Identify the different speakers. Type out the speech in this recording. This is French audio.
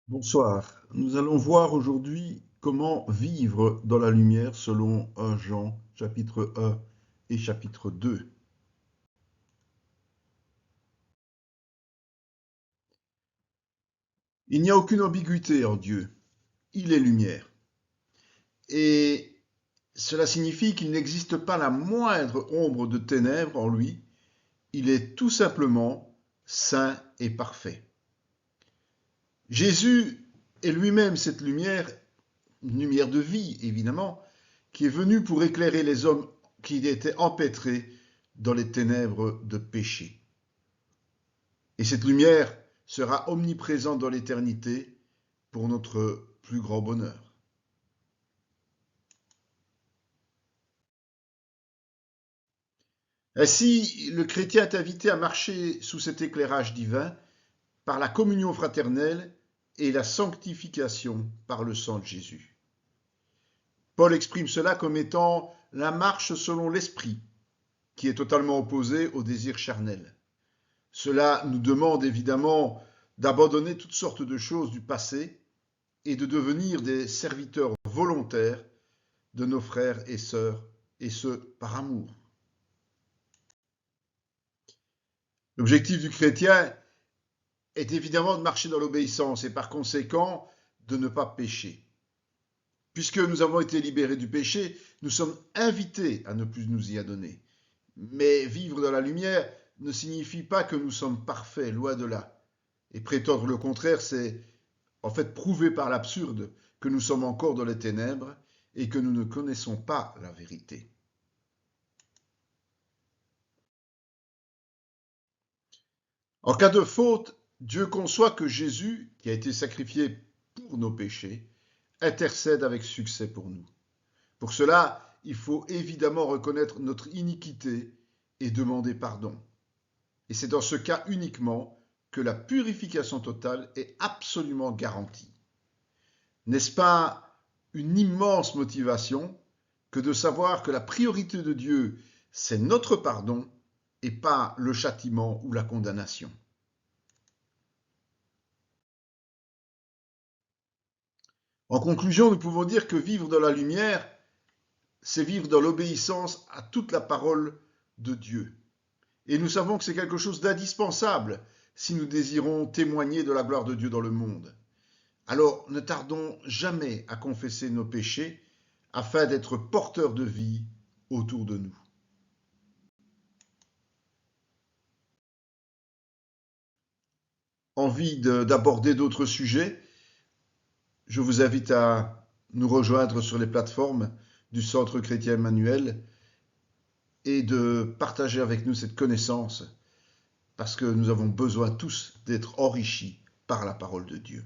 Speaker 1: Bonsoir. Nous allons voir aujourd'hui comment vivre dans la lumière selon 1 Jean chapitre 1 et chapitre 2. Il n'y a aucune ambiguïté en Dieu. Il est lumière. Et cela signifie qu'il n'existe pas la moindre ombre de ténèbres en lui. Il est tout simplement saint et parfait. Jésus est lui-même cette lumière, une lumière de vie évidemment, qui est venue pour éclairer les hommes qui étaient empêtrés dans les ténèbres de péché. Et cette lumière sera omniprésente dans l'éternité pour notre plus grand bonheur. Ainsi, le chrétien est invité à marcher sous cet éclairage divin par la communion fraternelle et la sanctification par le sang de Jésus. Paul exprime cela comme étant la marche selon l'esprit, qui est totalement opposée au désir charnel. Cela nous demande évidemment d'abandonner toutes sortes de choses du passé et de devenir des serviteurs volontaires de nos frères et sœurs, et ce, par amour. L'objectif du chrétien est évidemment de marcher dans l'obéissance et par conséquent de ne pas pécher. Puisque nous avons été libérés du péché, nous sommes invités à ne plus nous y adonner. Mais vivre dans la lumière ne signifie pas que nous sommes parfaits, loin de là. Et prétendre le contraire, c'est en fait prouver par l'absurde que nous sommes encore dans les ténèbres et que nous ne connaissons pas la vérité. En cas de faute, Dieu conçoit que Jésus, qui a été sacrifié pour nos péchés, intercède avec succès pour nous. Pour cela, il faut évidemment reconnaître notre iniquité et demander pardon. Et c'est dans ce cas uniquement que la purification totale est absolument garantie. N'est-ce pas une immense motivation que de savoir que la priorité de Dieu, c'est notre pardon et pas le châtiment ou la condamnation? En conclusion, nous pouvons dire que vivre dans la lumière, c'est vivre dans l'obéissance à toute la parole de Dieu. Et nous savons que c'est quelque chose d'indispensable si nous désirons témoigner de la gloire de Dieu dans le monde. Alors ne tardons jamais à confesser nos péchés afin d'être porteurs de vie autour de nous. Envie d'aborder d'autres sujets? Je vous invite à nous rejoindre sur les plateformes du Centre chrétien Emmanuel et de partager avec nous cette connaissance parce que nous avons besoin tous d'être enrichis par la parole de Dieu.